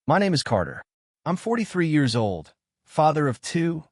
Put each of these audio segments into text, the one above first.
My name is Carter. I'm 43 years old, father of two,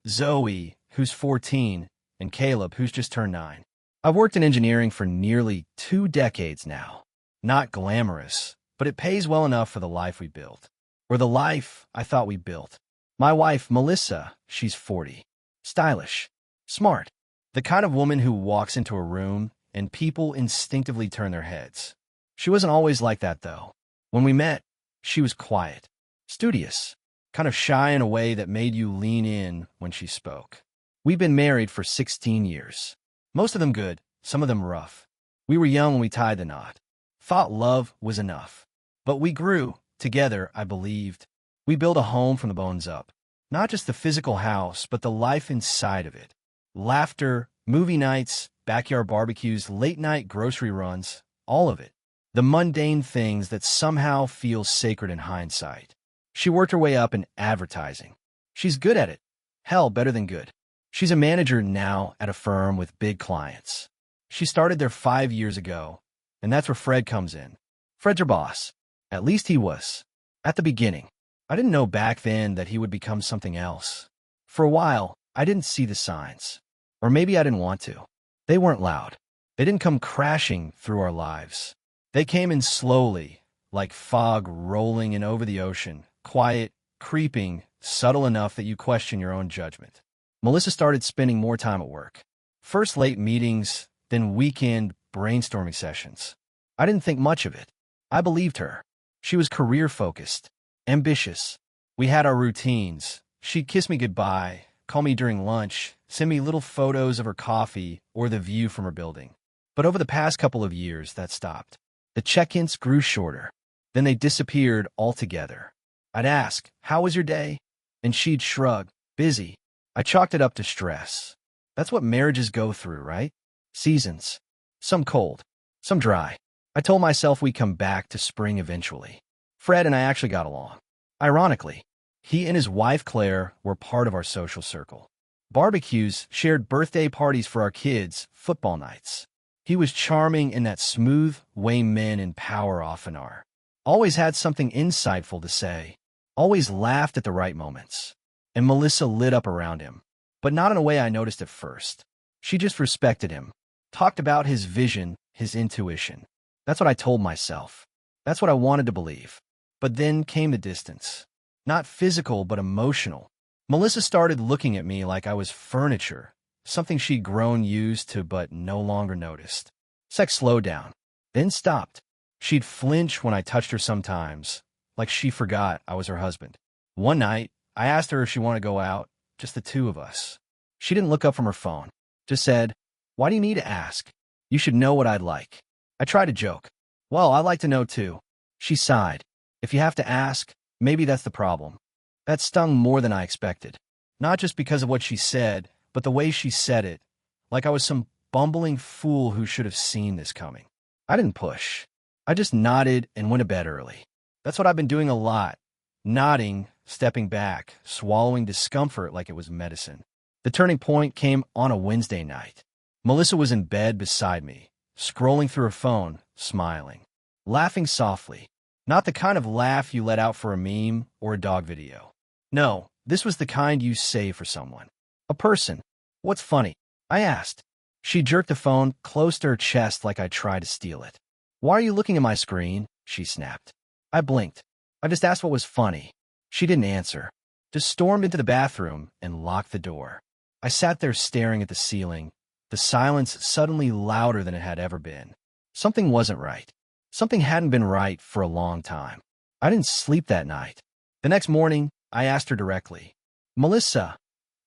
Zoe, who's 14, and Caleb, who's just turned 9. I've worked in engineering for nearly 2 decades now. Not glamorous, but it pays well enough for the life we built. Or the life I thought we built. My wife, Melissa, she's 40. Stylish. Smart. The kind of woman who walks into a room and people instinctively turn their heads. She wasn't always like that, though. When we met, she was quiet, studious, kind of shy in a way that made you lean in when she spoke. We've been married for 16 years. Most of them good, some of them rough. We were young when we tied the knot. Thought love was enough. But we grew, together, I believed. We built a home from the bones up. Not just the physical house, but the life inside of it. Laughter, movie nights, backyard barbecues, late-night grocery runs, all of it. The mundane things that somehow feel sacred in hindsight. She worked her way up in advertising. She's good at it. Hell, better than good. She's a manager now at a firm with big clients. She started there 5 years ago, and that's where Fred comes in. Fred's her boss. At least he was. At the beginning. I didn't know back then that he would become something else. For a while, I didn't see the signs. Or maybe I didn't want to. They weren't loud. They didn't come crashing through our lives. They came in slowly, like fog rolling in over the ocean, quiet, creeping, subtle enough that you question your own judgment. Melissa started spending more time at work. First late meetings, then weekend brainstorming sessions. I didn't think much of it. I believed her. She was career-focused, ambitious. We had our routines. She'd kiss me goodbye, call me during lunch, send me little photos of her coffee or the view from her building. But over the past couple of years, that stopped. The check-ins grew shorter. Then they disappeared altogether. I'd ask, "How was your day?" And she'd shrug, "Busy." I chalked it up to stress. That's what marriages go through, right? Seasons. Some cold, some dry. I told myself we'd come back to spring eventually. Fred and I actually got along. Ironically, he and his wife Claire were part of our social circle. Barbecues, shared birthday parties for our kids, football nights. He was charming in that smooth way men in power often are. Always had something insightful to say. Always laughed at the right moments. And Melissa lit up around him. But not in a way I noticed at first. She just respected him. Talked about his vision, his intuition. That's what I told myself. That's what I wanted to believe. But then came the distance. Not physical, but emotional. Melissa started looking at me like I was furniture. Something she'd grown used to but no longer noticed. Sex slowed down, then stopped. She'd flinch when I touched her sometimes, like she forgot I was her husband. One night, I asked her if she wanted to go out, just the two of us. She didn't look up from her phone, just said, "Why do you need to ask? You should know what I'd like." I tried to joke. "Well, I'd like to know too." She sighed. "If you have to ask, maybe that's the problem." That stung more than I expected. Not just because of what she said, but the way she said it, like I was some bumbling fool who should have seen this coming. I didn't push. I just nodded and went to bed early. That's what I've been doing a lot. Nodding, stepping back, swallowing discomfort like it was medicine. The turning point came on a Wednesday night. Melissa was in bed beside me, scrolling through her phone, smiling. Laughing softly. Not the kind of laugh you let out for a meme or a dog video. No, this was the kind you save for someone. A person. "What's funny?" I asked. She jerked the phone close to her chest like I tried to steal it. "Why are you looking at my screen?" she snapped. I blinked. I just asked what was funny. She didn't answer. Just stormed into the bathroom and locked the door. I sat there staring at the ceiling, the silence suddenly louder than it had ever been. Something wasn't right. Something hadn't been right for a long time. I didn't sleep that night. The next morning, I asked her directly, "Melissa,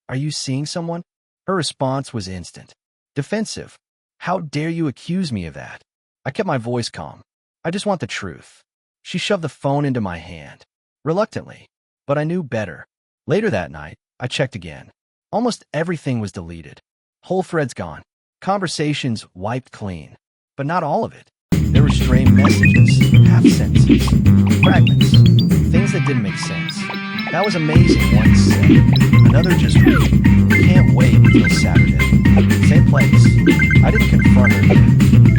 are you seeing someone?" Her response was instant. Defensive. "How dare you accuse me of that?" I kept my voice calm. "I just want the truth." She shoved the phone into my hand. Reluctantly. But I knew better. Later that night, I checked again. Almost everything was deleted. Whole threads gone. Conversations wiped clean. But not all of it. There were stray messages, half sentences, fragments, things that didn't make sense. "That was amazing," one said. Another just read, "Can't wait until Saturday." Same place. I didn't confront her yet.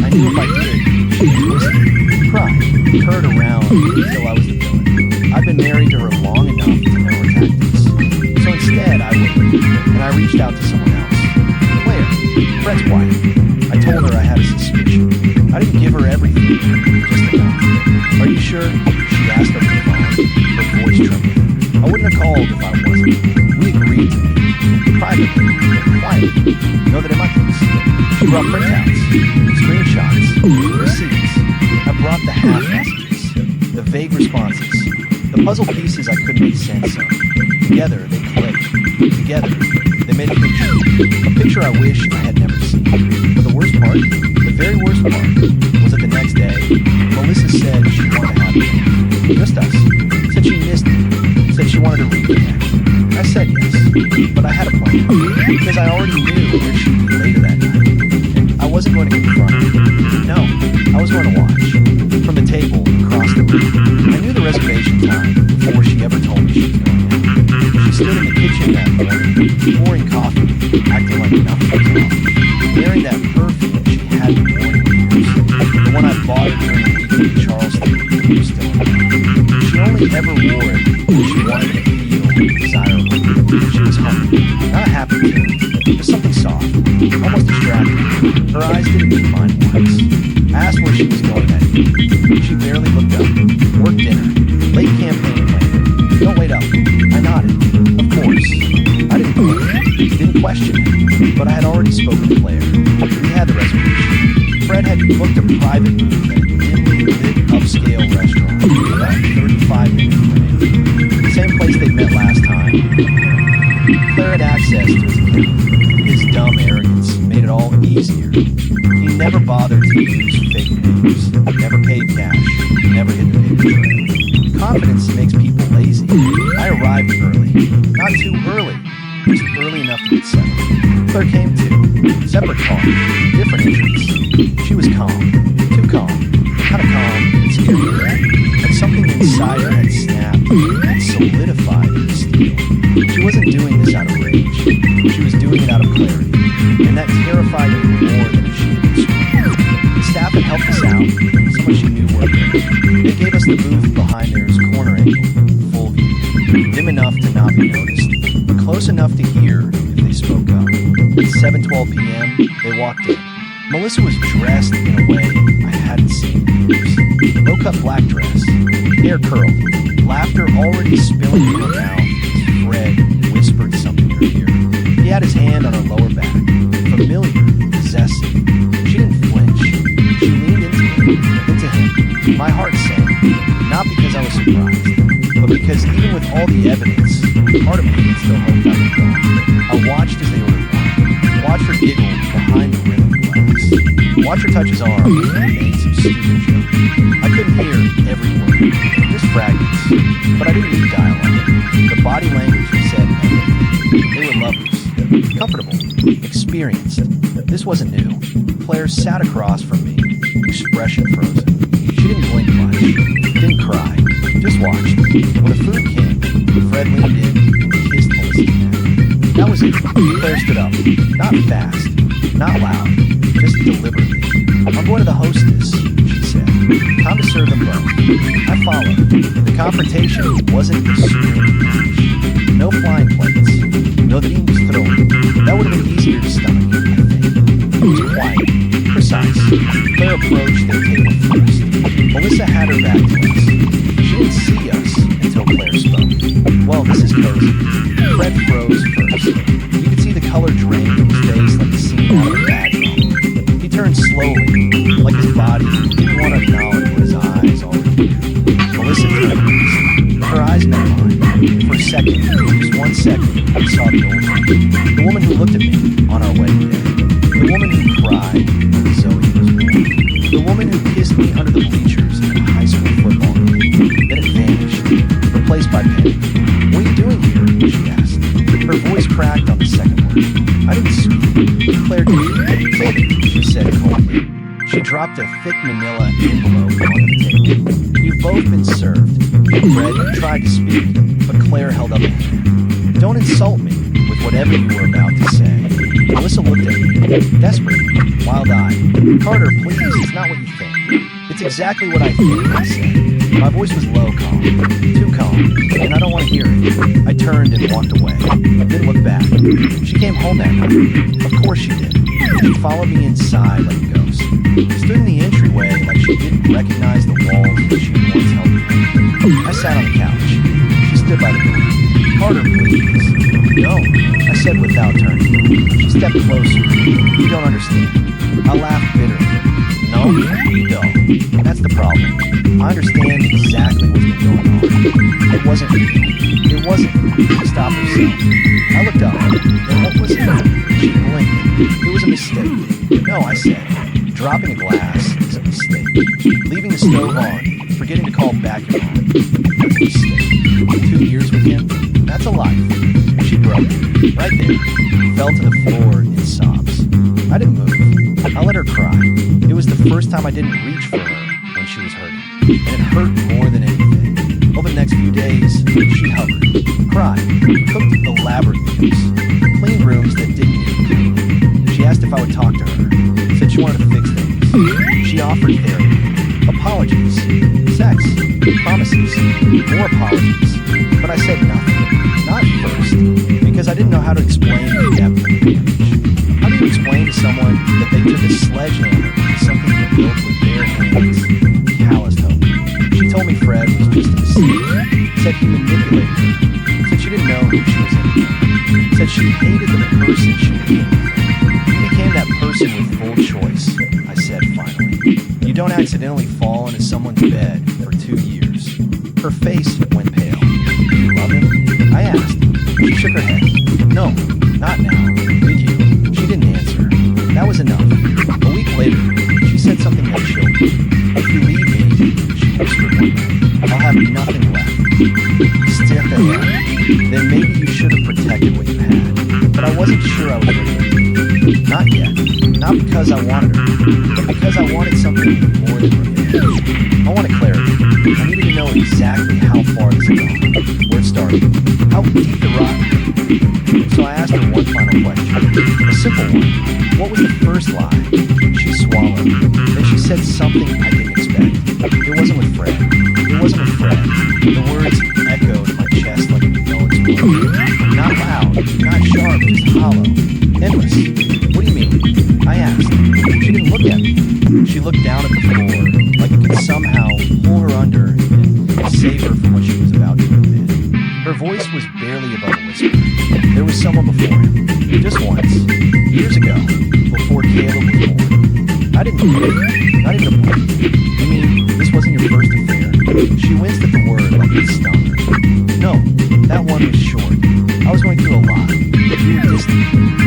I knew if I did, she'd twist it, cry, turn around until I was the villain. I've been married to her long enough to know her tactics. So instead, I waited, and I reached out to someone else. Claire, Fred's wife. I told her I had a suspicion. I didn't give her everything, just enough. Are you sure? She asked over the phone, her voice trembling. I wouldn't have called if I wasn't. We agreed to meet. Privately, quietly. Know that in my case. She brought printouts, screenshots, receipts. I brought the half messages, the vague responses, the puzzle pieces I couldn't make sense of. Together, they clicked. Together, they made a picture I wish I had never seen. But the worst part, the very worst part, was that the next day, Melissa said she wanted to have me. Just us. Said she missed me. Said she wanted to reconnect. I said yes, but I had a plan, because I already knew where she'd be later that night. And I wasn't going to confront her. No, I was going to watch. From the table across the room. I knew the reservation time before she ever told me she was going in. She stood in the kitchen that morning, pouring coffee, acting like nothing was wrong. Wearing that perfume she had been wearing for years. The one I bought her during the weekend in Charleston when we were still in love. She only ever wore it when she wanted to feel desirable. She was hungry, not a happy kid, just something soft, almost distracting. Her eyes didn't meet mine once. I asked where she was going that evening. She barely looked up. Work dinner. Late campaign plan. Don't wait up. I nodded. Of course. I didn't blink. Didn't question it. But I had already spoken to Claire. We had the reservation. Fred had booked a private booth at a dimly lit upscale restaurant. About 35 minutes from it. The same place they'd met last time. Claire had access to his account. His dumb arrogance made it all easier. He never bothered to use fake names, never paid cash, never hit the paper trail. Confidence makes people lazy. I arrived early. Not too early, just early enough to get settled. Claire came too. Separate car, different entrance. She was calm. Too calm. Kind of calm and scary. But something inside her had snapped and solidified into steel. She wasn't doing this out of rage. She was doing it out of clarity. And that terrified me more than if she had been screaming. The staff had helped us out. Someone she knew worked there. They gave us the booth behind theirs corner angle, full view. Dim enough to not be noticed, but close enough to hear if they spoke up. At 7:12 p.m., they walked in. Melissa was dressed in a way I hadn't seen in years. Low-cut black dress, hair curled, laughter already spilling in her mouth as Fred whispered something in her ear. He had his hand on her lower back, familiar, possessive. She didn't flinch. She leaned into him. My heart sank, not because I was surprised, but because even with all the evidence, part of me still hoped I would go. I watched as they ordered wine, watched her giggle behind the rim of the glass, watched her touch his arm and made some stupid joke. I couldn't hear every word, just fragments, but I didn't need dialogue. The body language said everything. They were lovers, comfortable, experienced. This wasn't new. Claire sat across from me, expression frozen. She didn't blink much, didn't cry, just watched. When the food came, Fred leaned in and kissed Melissa's neck. That was it. Claire stood up, not fast, not loud, just deliberately. I'm going to the hostess, she said. Time to serve them both. I followed. The confrontation wasn't a screaming match. No flying plates. No being was thrown. That would have been easier to stomach, I think. It was quiet, precise. Claire approached their table first. Melissa had her back to us. She didn't see us until Claire spoke. Well, this is cozy. Fred froze first. You could see the color drain from his face like a scene out of a bad film. He turned slowly, like his body didn't want to acknowledge what his eyes already knew. Melissa turned. Her eyes met mine. For a second, just 1 second, I saw the old woman. The woman who looked at me on our wedding day. The woman who cried when Zoe was born. The woman who kissed me under the bleachers at a high school football game. Then it vanished, replaced by Penny. What are you doing here? She asked. Her voice cracked on the second word. I didn't speak. Claire did. Take it, she said coldly. She dropped a thick manila envelope onto the table. You've both been served. Fred tried to speak, but Claire held up a hand. Don't insult me with whatever you were about to say. Melissa looked at me, desperate, wild-eyed. Carter, please, it's not what you think. It's exactly what I think, I said. My voice was low, calm, too calm, and I don't want to hear it. I turned and walked away, didn't look back. She came home that night. Of course she did. She followed me inside like a ghost. Stood in the entryway like she didn't recognize the walls that she once held me. I sat on the couch. She stood by the door. Harder, please. No, I said without turning. She stepped closer. You don't understand. I laughed bitterly. No, you don't. That's the problem. I understand exactly what's been going on. It wasn't me. It wasn't. She stopped herself. I looked up. And what was it? She blinked. It was a mistake. No, I said. Dropping a glass is a mistake. Leaving the stove on, forgetting to call back your mom. That's a mistake. 2 years with him? That's a life. She broke. Right there. Fell to the floor in sobs. I didn't move. I let her cry. It was the first time I didn't reach for her when she was hurting. And it hurt more than anything. Over the next few days, she hovered, cried, cooked elaborate meals, cleaned rooms that didn't need cleaning. She asked if I would talk to her. Said she wanted to fix things. She offered therapy. Apologies. Sex. Promises. More apologies. But I said nothing. Not first. Because I didn't know how to explain the depth of the damage. How do you explain to someone that they took a sledgehammer to something you built with bare hands? Calloused hope. She told me Fred was just a mistake. Said he manipulated her. Said she didn't know who she was anymore. Said she hated the person she became. You became that person with full choice, I said finally. You don't accidentally fall into someone's bed for 2 years. Her face went pale. Do you love him? I asked. She shook her head. No, not now. Did you? She didn't answer. That was enough. A week later, she said something that chilled me. If you leave me, she whispered one night, I'll have nothing left. Step ahead. Then maybe you should have protected what you had. But I wasn't sure I was ready. Not yet. Not because I wanted her, but because I wanted something more than revenge. I wanted clarity. I needed to know exactly how far this had gone, where it started, how deep the rock was. So I asked her one final question, a simple one. What was the first lie? She swallowed. Then she said something I didn't expect. It wasn't with Fred. It wasn't with Fred. The words echoed in my chest like a dull explosion. Not loud, not sharp, just hollow. Endless. What do you mean? I asked. She didn't look at me. She looked down at the floor like it could somehow pull her under and save her from what she was about to admit. Her voice was barely above a whisper. There was someone before him. Just once. Years ago. Before Caleb was born. I didn't know it. Not even a point. You mean this wasn't your first affair? She winced at the word like it stung her. No, that one was short. I was going through a lot. You were distant.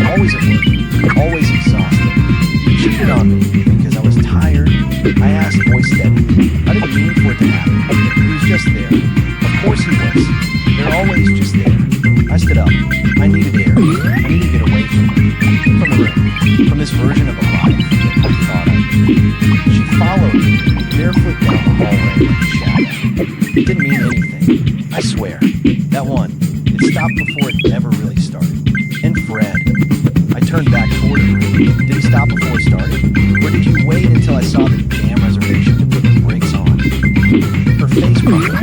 Always at work. Always exhausted. You cheated on me because I was tired. I asked, voice steady. I didn't mean for it to happen. He was just there. Of course he was. They're always just there. I stood up. I needed air. I needed to get away from her. From the room. From this version of a life I thought I knew. She followed me, barefoot down the hallway like a shadow. It didn't mean anything. I swear. That one. It stopped before it ever really started. And Fred. I turned back toward her. Did he stop before it started? Or did you wait until I saw the damn reservation to put the brakes on? Her face crumpled.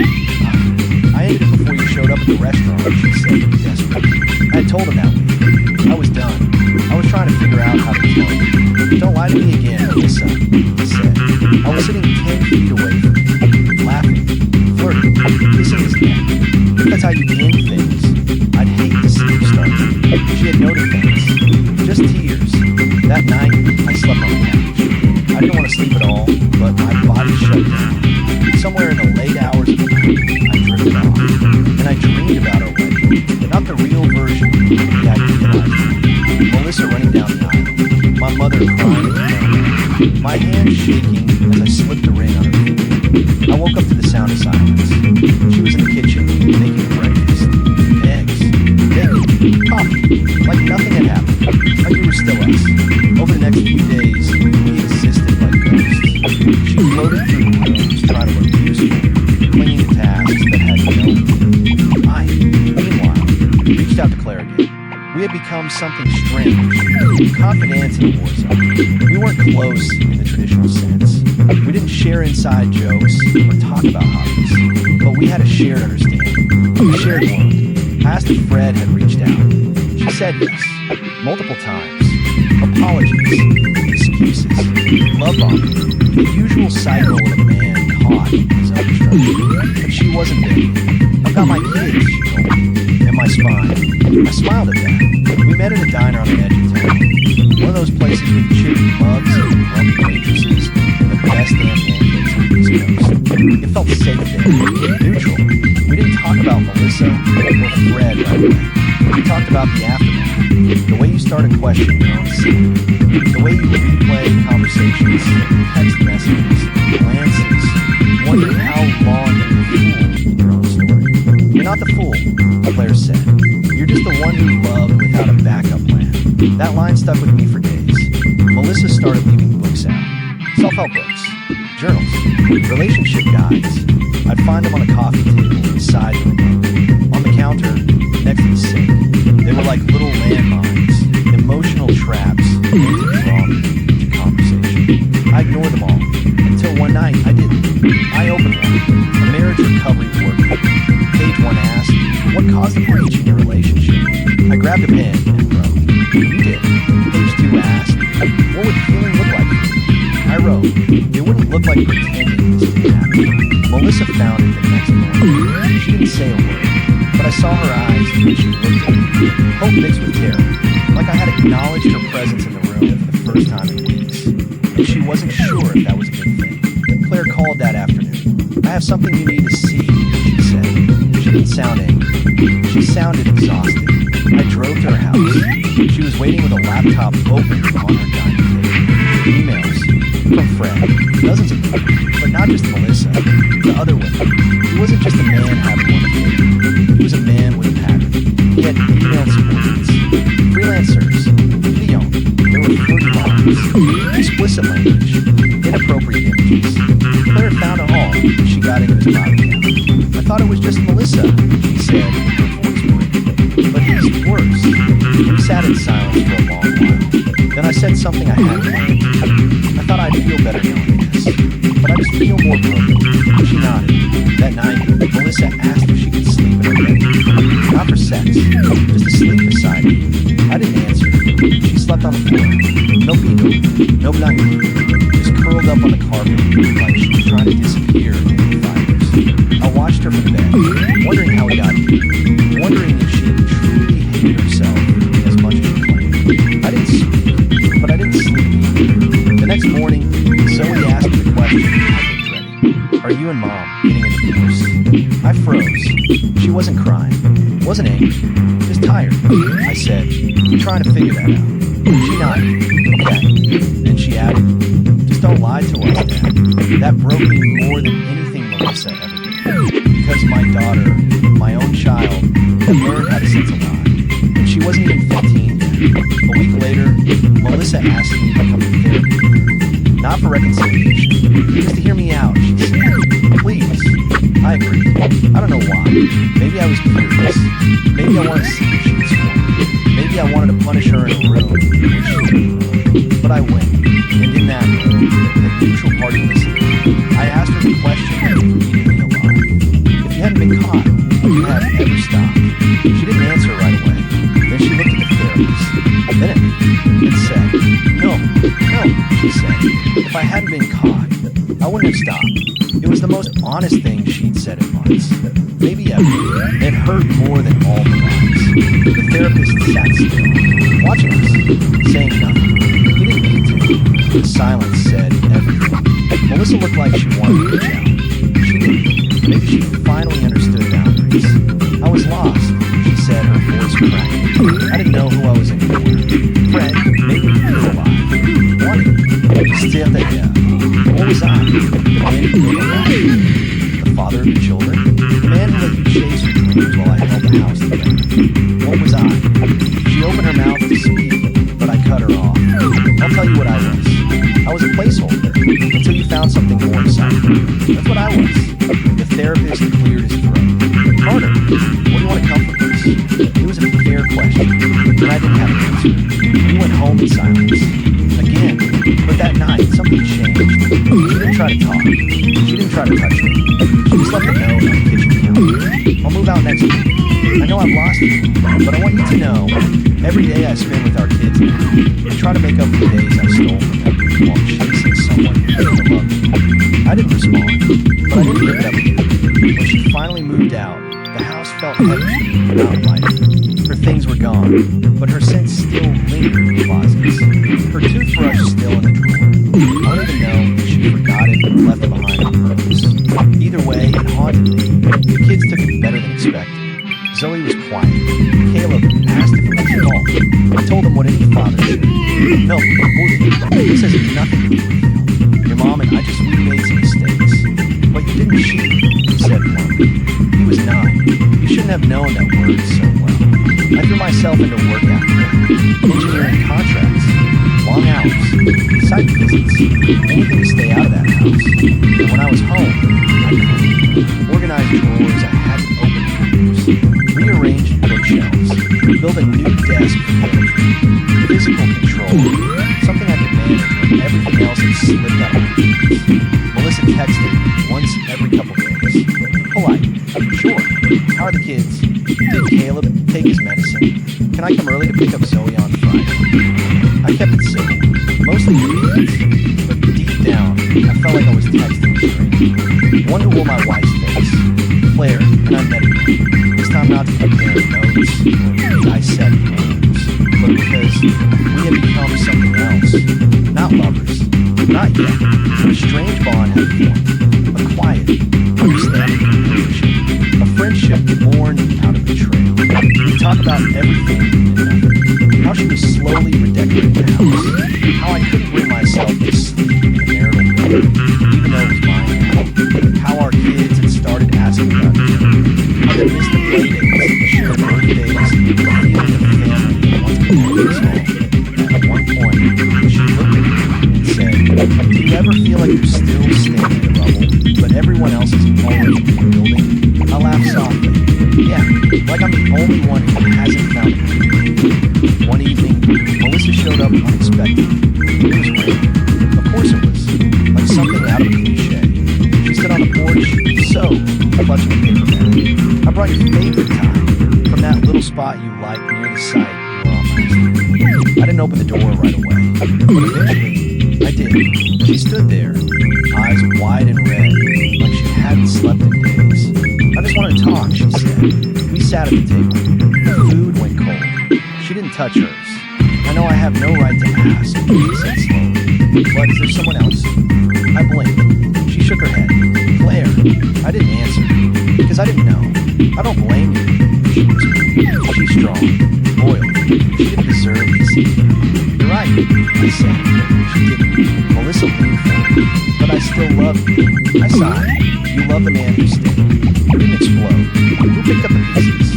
I ended it before you showed up at the restaurant, she said, desperate. I had told him that week. I was done. I was trying to figure out how to tell him. Don't lie to me again, Alyssa, he said. I was sitting 10 feet away from him, laughing, flirting, kissing his neck. If that's how you end things, I'd hate to see you start. She had no defense. Just tears. That night, I slept on the couch. I didn't want to sleep at all, but my body shut down. Somewhere in the late hours of the night, I drifted off. And I dreamed about our wedding. Not the real version, the idealized one. Melissa running down the aisle. My mother crying in front of me. My hand shaking as I slipped the ring on her finger. I woke up to the sound of silence. She was in the kitchen, making breakfast. Eggs. Bacon. Coffee. Like nothing had happened. Like we were still us. Over the next few days, we existed like ghosts. She floated through rooms trying to look useful, clinging to tasks that had no meaning. I, meanwhile, reached out to Claire again. We had become something strange, confidants in a war zone. We weren't close in the traditional sense. We We didn't share inside jokes or talk about hobbies, but we had a shared understanding, a shared wound. I asked if Fred had reached out. She said yes, multiple times. Apologies, excuses, love bombing, the usual cycle of a man caught in his own destruction. But she wasn't there. I've got my kids, she told me, and my spine. I smiled at that. We met at a diner on the edge of town. One of those places with chippy mugs and grumpy waitresses and the best damn pancakes on the East Coast. It felt safe there, neutral. We didn't talk about Melissa or Fred right away. We talked about the aftermath, the way you start a question your own scene, the way you replay conversations, text messages, glances, wondering how long you fooled your own story. You're not the fool, Claire said. You're just the one who loved without a backup plan. That line stuck with me for days. Melissa started leaving books out. Self-help books, journals, relationship guides. I'd find them on a coffee table inside the remote, on the counter, next to the sink. They were like little landmines, emotional traps meant to draw me into conversation. I ignored them all, until one night I didn't. I opened one, a marriage recovery workbook. Page 1 asked, what caused the breach in your relationship? I grabbed a pen and wrote, you did. Page 2 asked, what would healing look like for you? I wrote, it wouldn't look like pretending this didn't happen. Melissa found it the next morning. She didn't say a word, but I saw her eyes when she looked at me. Hope mixed with terror, like I had acknowledged her presence in the room for the first time in weeks. And she wasn't sure if that was a good thing. Claire called that afternoon. I have something you need to see, she said. She didn't sound angry. She sounded exhausted. I drove to her house. She was waiting with a laptop open on her dining table. Emails from Fred, dozens of them, but not just Melissa, the other women. He wasn't just a man having one affair. He was a man with a pattern. He had emailed subordinates, freelancers, video. There were flirty lines, explicit language, inappropriate images. Claire found it all when she got into his body count. I thought it was just Melissa, she said, her voice breaking. But it was worse. We sat in silence for a long while. Then I said something I hadn't planned. I thought I'd feel better knowing this, but I just feel more broken. She nodded. That night, Melissa asked if she could sleep in her bed. Not for sex, just to sleep beside me. I didn't answer. She slept on the floor. No pillow, no blanket. Just curled up on the carpet like she was trying to disappear into the fibers. I watched her from bed, wondering how it got here, wondering if she truly hated herself as much as she claimed. I didn't speak, but I didn't sleep either. The next morning, Zoe asked me the question I looked ready. Are you and Mom getting a divorce? I froze. She wasn't crying, wasn't angry, just tired. I said, I'm trying to figure that out. She nodded. Okay. Then she added, just don't lie to us, Dad. That broke me more than anything Melissa ever did. Because my daughter, my own child, had learned how to sense a lie. And she wasn't even 15 yet. A week later, Melissa asked me to come to therapy. Not for reconciliation, just to hear me out, she said. Please. I agreed. I don't know why. Maybe I was curious. Maybe I wanted to see if she'd score. Maybe I wanted to punish her in a room where she wouldn't. But I went. And in that room, with a neutral party listening, I asked her the question that was eating me alive. If you hadn't been caught, would you have ever stopped? She didn't answer right away. Then she looked at the therapist. Then at me and said, no, she said. If I hadn't been caught, I wouldn't have stopped. It was the most honest thing she'd said in months. Maybe ever. It hurt more than all the lies. The therapist sat still, watching us, saying nothing. He didn't need to. The silence said everything. Melissa looked like she wanted to reach out. She didn't. Maybe she finally understood boundaries. I was lost, she said, her voice cracked. I didn't know who I was anymore. Fred made me feel alive. Wanted. Still there. What was I? The man who made a life? The father of your children? The man who let you chase your dreams while I held the house together? What was I? She opened her mouth to speak, but I cut her off. I'll tell you what I was. I was a placeholder until you found something more exciting. A She didn't try to touch me. She just left a note on the kitchen counter. I'll move out next week. I know I've lost you, but I want you to know every day I spend with our kids now, I try to make up for the days I stole from them while chasing someone who didn't love me. I didn't respond, but I didn't give it up either. When she finally moved out, the house felt empty without life. Her things were gone, but her scent still lingered in the closets. Her toothbrush still in the drawer. I don't even know if she forgot it or left it behind on purpose. Either way, it haunted me. The kids took it better than expected. Zoe was quiet. Caleb asked if it was your fault. I told him what any father should. No, this has nothing to do with you. Your mom and I we made some mistakes. But you didn't cheat, he said bluntly. He was 9. You shouldn't have known that word so well. I threw myself into work after that. Engineering contracts, long hours, site visits, anything to stay out of that house. And when I was home, I cleaned, organized drawers I hadn't opened for years, rearranged bookshelves, built a new desk for poetry, physical control, something I could manage when everything else had slipped out of my hands. Melissa texted once every couple days. Polite. Sure. How are the kids? Did Caleb take his medicine? Can I come early to pick up Zoe on Friday? I kept it simple. Mostly convenience. But deep down, I felt like I was texting a stranger. Wonder will my wife's face. Claire, and I met her. This time not to compare notes or dissect names, but because we had become something else. Not lovers. Not yet. But a strange bond had formed. A quiet, understanding relationship. A friendship born out of betrayal. We talked about everything and nothing. How she was slowly redecorating the house. How I couldn't bring myself to sleep in the marital bed, even though it was mine now. How our kids had started asking about each other. How they missed the play dates, the shared birthdays, the feeling of family that once belonged us all. At one point, she looked at me and said, do you ever feel like you're still standing in the rubble, but everyone else is always rebuilding? I laughed softly. Yeah, like I'm the only one who hasn't found it. One evening, Melissa showed up unexpectedly. It was raining. Of course it was. Like something out of a cliche. She stood on the porch, clutching a paper bag. I brought your favorite tie from that little spot you like near the site you were on last. I didn't open the door right away, but eventually I did. She stood there, eyes wide and red, like she hadn't slept in days. I just wanted to talk, she said. We sat at the table. The food went cold. She didn't touch hers. I know I have no right to ask, she said slowly. But is there someone else? I blinked. She shook her head. Claire. I didn't answer, because I didn't know. I don't blame you, she whispered. She's strong, loyal. She didn't deserve this. You're right, I said. She didn't. Melissa leaned forward. But I still love you. I sighed. You love the man who stayed. You didn't explode. You picked up the pieces.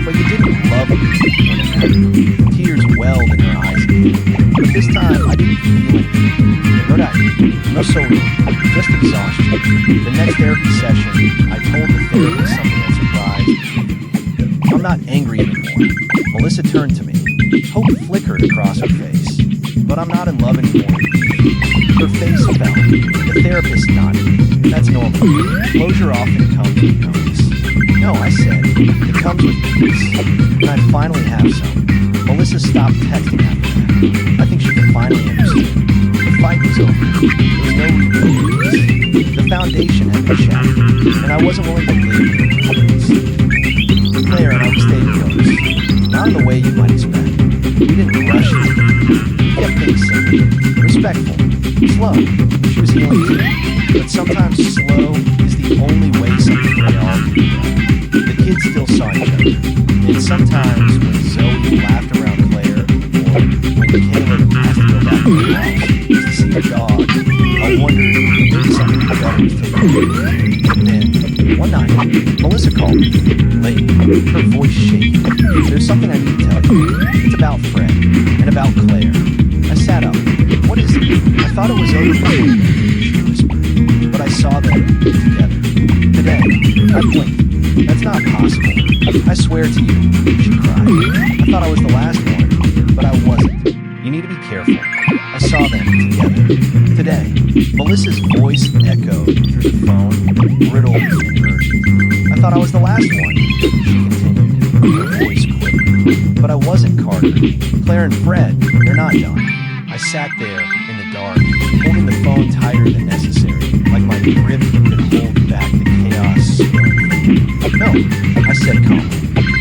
But you didn't love him when it mattered. Tears welled in her eyes again. But this time, I didn't feel anything. No doubt. No sorrow. Just exhaustion. The next therapy session, I told the therapist something that surprised. I'm not angry anymore. Melissa turned to me. Hope flickered across her face. But I'm not in love anymore. Her face fell. The therapist nodded. That's normal. Closure often comes with notice. No, I said. It comes with peace. And I finally have some. Melissa stopped texting after that. I think she could finally understand. The fight was over. There was no rebuilding this. The foundation had been shattered. And I wasn't willing to live in the place. Claire and I stayed close. Not in the way you might expect. We didn't rush it. We kept things simple. Respectful. Slow. She was healing too. But sometimes slow is the only way something can all be done. The kids still saw each other. And sometimes when Zoe laughed around Claire, or when Caleb asked to go back to the house just to see her dog, I wondered maybe something better was taking place. Then, one night, Melissa called me, late, her voice shaking. There's something I need to tell you. It's about Fred, and about Claire. I sat up. What is it? I thought it was over before, she whispered. But I saw them together. Today, I blinked. That's not possible. I swear to you, she cried. I thought I was the last one, but I wasn't. You need to be careful. I saw them together. Today, Melissa's voice echoed through the phone, brittle and urgent. I thought I was the last one, she continued, her voice quivering. But I wasn't, Carter. Claire and Fred, they're not done. I sat there in the dark, holding the phone tighter than necessary, like my grip could hold back the chaos spilling. No, I said calmly.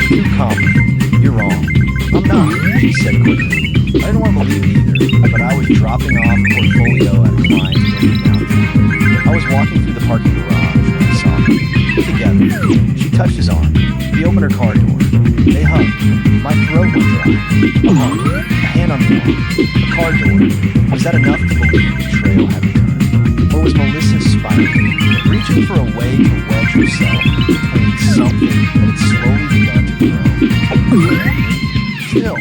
Too calmly. You're wrong. I'm not, she said quickly. I didn't want to believe it either, but I was dropping off a portfolio at a client's building downtown. I was walking through the parking garage when I saw her. Together. She touched his arm. He opened her car door. They hugged. My throat was dry. A hug. A hand on the arm. The car door. Was that enough to believe betrayal had returned? Or was Melissa spiraling, reaching for a way to wedge herself between something that had slowly begun to grow? Still,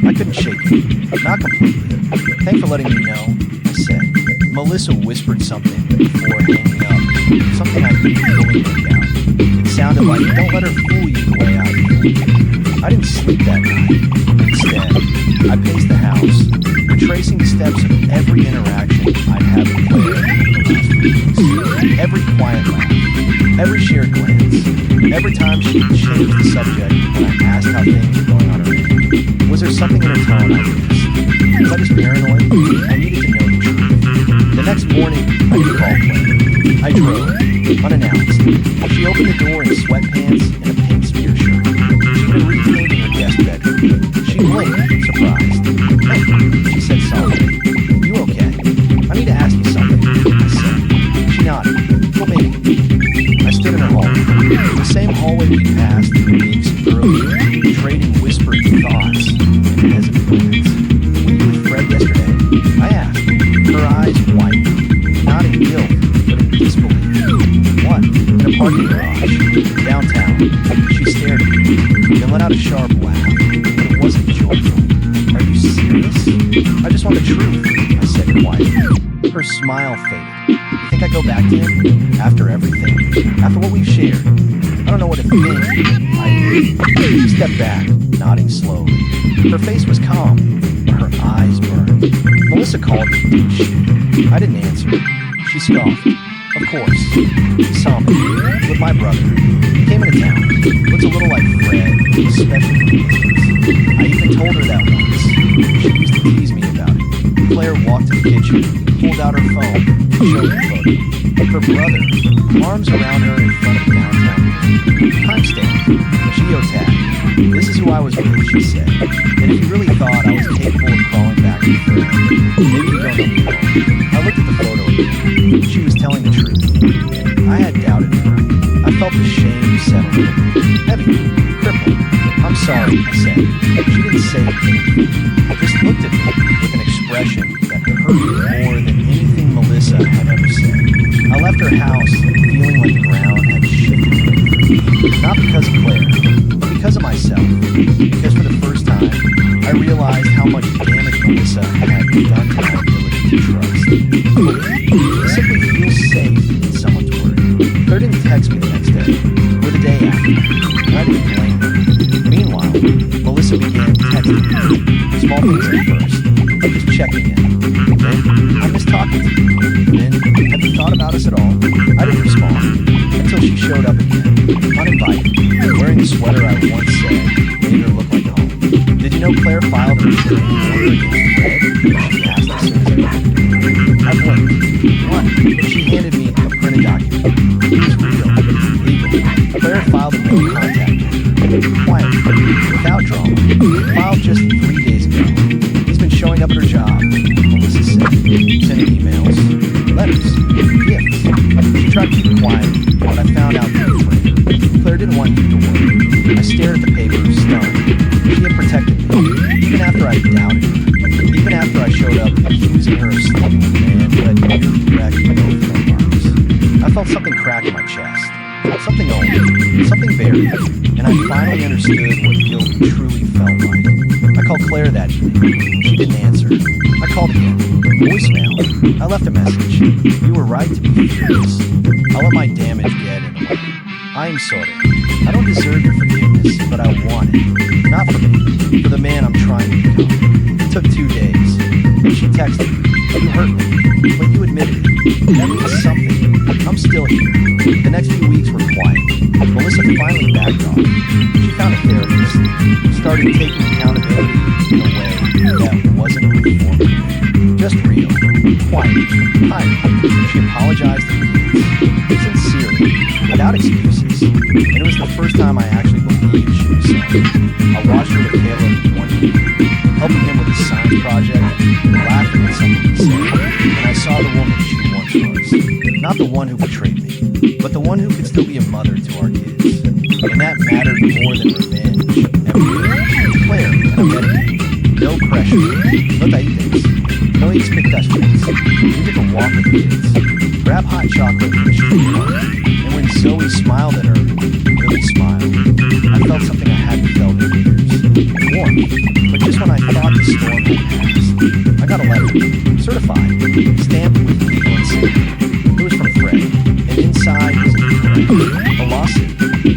I couldn't shake it. Not completely. Thanks for letting me know, I said. Melissa whispered something before hanging up. Something I couldn't fully make out. It sounded like, don't let her fool you the way I fooled. I didn't sleep that night. Instead, I paced the house, retracing the steps of every interaction I'd had with Claire in the last few weeks. Every quiet laugh, every shared glance, every time she changed the subject when I asked how things were going on her end. Was there something in her tone I missed? Was I just paranoid? I needed to know the truth. The next morning, I didn't call Claire. I drove, unannounced. She opened the door in sweatpants and a pink smear shirt. She'd been repainting her guest bedroom. She blinked, surprised. Hey, she said softly. You okay? I need to ask you something, I said. She nodded. What maybe? I stood in her hallway. The same hallway we passed 3 weeks earlier, trading whispered thoughts and hesitant glance. Were you with Fred yesterday? I asked, her eyes wide, not in guilt, but in disbelief. What? In a parking garage, downtown. She stared at me, then let out a sharp laugh, but it wasn't joyful. Are you serious? I just want the truth, I said quietly. Her smile faded. You think I go back to him? After everything? After what we've shared? I don't know what to think. She stepped back, nodding slowly. Her face was calm, but her eyes burned. Melissa called me, didn't she? I didn't answer. She scoffed. Of course. She saw me, with my brother. He came into town. Looks a little like Fred, especially from the distance. I even told her that once. She used to tease me about it. Claire walked to the kitchen, pulled out her phone, and showed the photo. Her brother, arms around her in front of downtown. Timestamp. Geotag. This is who I was with, she said. And if you really thought I was capable of crawling back to Fred, maybe you don't know me well. I looked at the photo again. She was telling the truth. I had doubted her. I felt the shame settle in. Heavy. Crippling. I'm sorry, I said. She didn't say anything. Just looked at me with an expression that hurt more than anything Melissa had ever said. I left her house feeling like the ground had shifted. Not because of Claire, but because of myself. Because for the first time, I realized how much damage Melissa had done to my ability to trust. To simply feel safe in someone's word. Claire didn't text me the next day, or the day after, and I didn't blame her. Meanwhile, Melissa began texting me. Small things at first, just checking in. Then, I missed talking to you. Then, have you thought about us at all? I didn't respond, until she showed up again, uninvited, wearing the sweater I once said made her look like home. Did you know Claire filed a restraining order against Fred? She asked as soon as I got there. I blinked. What? She handed me a printed document. It was real, legal. Claire filed a no contact order. Quietly, without drama. Filed just 3 days ago. He's been showing up at her job, Melissa said, sending emails, letters, gifts. She tried to keep quiet, but I found out differently. Claire didn't want you to worry. I stared at the paper, stunned. She had protected me, even after I doubted her. Even after I showed up accusing her of sleeping with a man who had nearly wrecked both of our lives. I felt something crack in my chest. Something old, something buried, and I finally understood what guilt truly felt like. I called Claire that evening. She didn't answer. I called again. Voicemail. I left a message. You were right to be furious. I'll let my damage get in the way. I am sorry. I don't deserve your forgiveness, but I want it. Not for me, for the man I'm trying to become. It took 2 days. Then she texted me. You hurt taking accountability in a way that wasn't performative, just real, quiet, kind. She apologized to the kids, sincerely, without excuses, and it was the first time I actually believed she was sorry. I watched her with Caleb one evening, helping him with his science project, laughing at something he said, and I saw the woman she once was. Not the one who betrayed me, but the one who could still be a mother to our kids. And that mattered more than revenge. And Claire, and I met her. No pressure. No detalles. No expectations. We get to walk with the kids. Grab hot chocolate from the street corner. And when Zoe smiled at her, really smiled, I felt something I hadn't felt in years. Warmth. But just when I thought the storm had passed, I got a letter. Certified. Stamped with legal and signature. It was from Fred, and inside was a lawsuit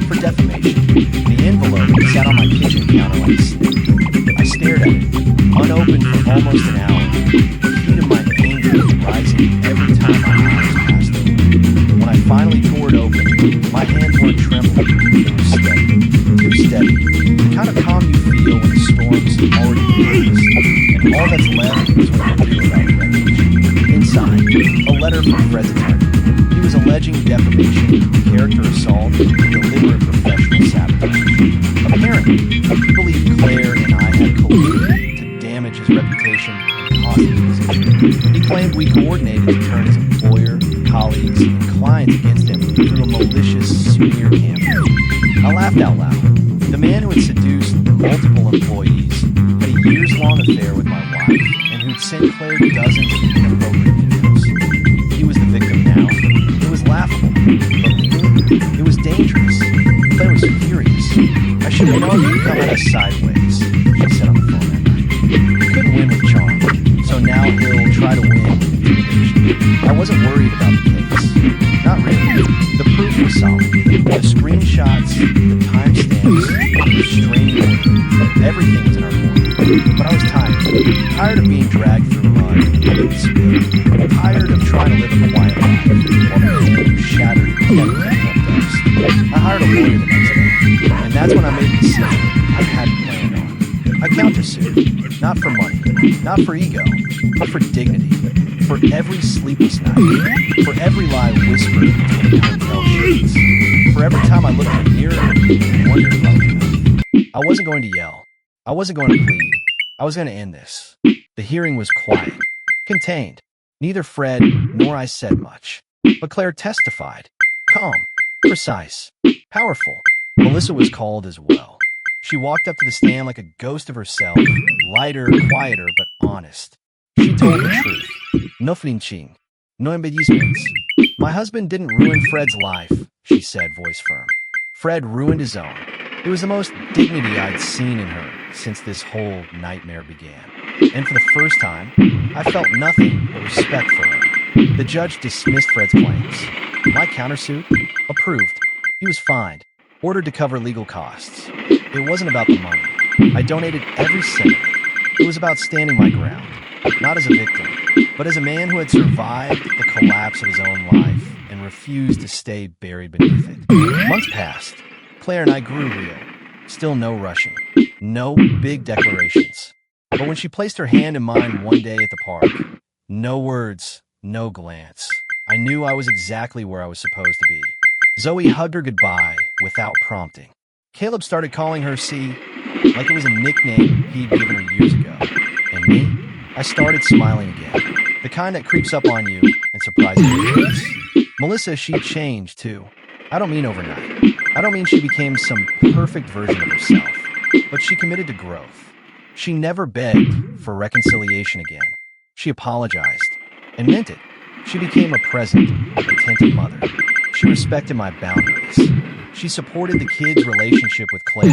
for defamation. The envelope sat on my kitchen counter like a snake. I stared at it, unopened for almost an hour. The heat of my anger was rising every time my eyes passed over. When I finally tore it open, my hands weren't trembling. They were steady, too steady. The kind of calm you feel when the storm's already passed, and all that's left is what you do about wreckage. Inside, a letter from Fred's attorney. He was alleging defamation, character assault, and deliberate professional sabotage. Apparently, he believed Claire and I had colluded to damage his reputation and cost his position. He claimed we coordinated to turn his employer, colleagues, and clients against him through a malicious smear campaign. I laughed out loud. The man who had seduced multiple employees, had a years-long affair with my wife, and who'd sent Claire dozens of inappropriate videos. He was the victim now. It was laughable, but legally, it was dangerous. Claire was furious. I should have known you'd come at us sideways, she said on the phone that night. He couldn't win with charm, so now he'll try to win with intimidation. I wasn't worried about the case. Not really. The proof was solid. The screenshots, the timestamps, the restraining order, everything was in our corner. But I was tired. Tired of being dragged through mud and spilled. Tired of trying to live a quiet life while the man who shattered everything left us. I hired a lawyer the next day, and that's when I made the decision I hadn't planned on. I countersued, not for money, not for ego, but for dignity, for every sleepless night, for every lie whispered between hotel sheets, for every time I looked in the mirror and wondered if I was enough. I wasn't going to yell. I wasn't going to plead. I was going to end this. The hearing was quiet, contained. Neither Fred nor I said much, but Claire testified. Calm, precise, powerful. Melissa was called as well. She walked up to the stand like a ghost of herself, lighter, quieter, but honest. She told the truth. No flinching, no embellishments. My husband didn't ruin Fred's life, she said, voice firm. Fred ruined his own. It was the most dignity I'd seen in her since this whole nightmare began. And for the first time, I felt nothing but respect for her. The judge dismissed Fred's claims. My countersuit? Approved. He was fined, ordered to cover legal costs. It wasn't about the money. I donated every cent. It was about standing my ground, not as a victim, but as a man who had survived the collapse of his own life and refused to stay buried beneath it. Months passed. Claire and I grew real. Still no rushing. No big declarations. But when she placed her hand in mine one day at the park, no words, no glance. I knew I was exactly where I was supposed to be. Zoe hugged her goodbye without prompting. Caleb started calling her C, like it was a nickname he'd given her years ago. And me? I started smiling again. The kind that creeps up on you and surprises you. Melissa, she changed too. I don't mean overnight. I don't mean she became some perfect version of herself. But she committed to growth. She never begged for reconciliation again. She apologized and meant it. She became a present, attentive mother. She respected my boundaries. She supported the kids' relationship with Claire,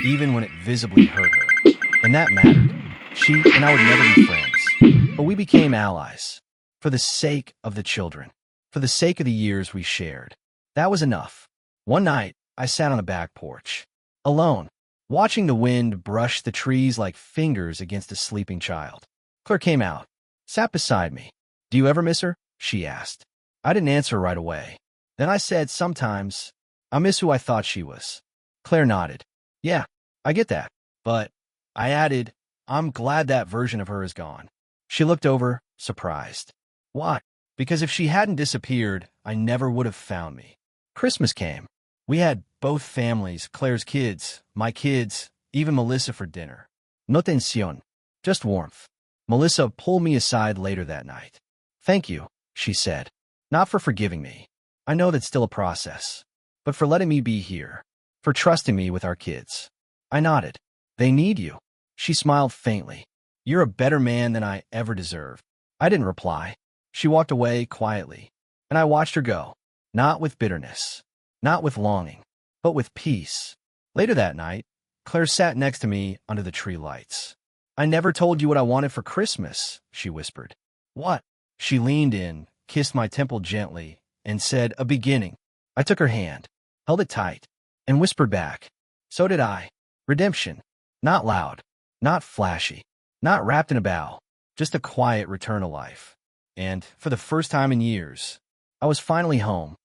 even when it visibly hurt her. And that mattered. She and I would never be friends, but we became allies. For the sake of the children. For the sake of the years we shared. That was enough. One night, I sat on a back porch, alone, watching the wind brush the trees like fingers against a sleeping child. Claire came out, sat beside me. Do you ever miss her? She asked. I didn't answer right away. Then I said, sometimes, I miss who I thought she was. Claire nodded. Yeah, I get that. But I added, I'm glad that version of her is gone. She looked over, surprised. Why? Because if she hadn't disappeared, I never would have found me. Christmas came. We had both families, Claire's kids, my kids, even Melissa for dinner. No tensión. Just warmth. Melissa pulled me aside later that night. Thank you, she said. Not for forgiving me. I know that's still a process. But for letting me be here. For trusting me with our kids. I nodded. They need you. She smiled faintly. You're a better man than I ever deserved. I didn't reply. She walked away quietly. And I watched her go. Not with bitterness. Not with longing. But with peace. Later that night, Claire sat next to me under the tree lights. I never told you what I wanted for Christmas, she whispered. What? She leaned in, kissed my temple gently, and said, a beginning. I took her hand, held it tight, and whispered back. So did I. Redemption. Not loud. Not flashy. Not wrapped in a bow. Just a quiet return to life. And, for the first time in years, I was finally home.